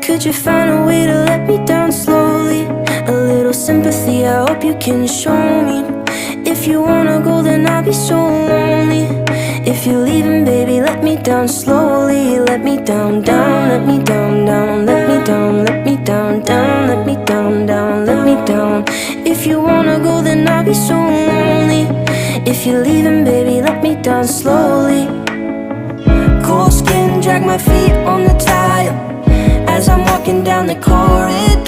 Could you find a way to let me down slowly? A little sympathy, I hope you can show me. If you wanna go, then I'll be so lonely. If you're leaving, baby, let me down slowly. Let me down, down, let me down, down. Let me down, let me down, down. Let me down, down, let me down. If you wanna go, then I'll be so lonely. If you're leaving, baby, let me down slowly. Cold skin, drag my feet on the tile as I'm walking down the corridor.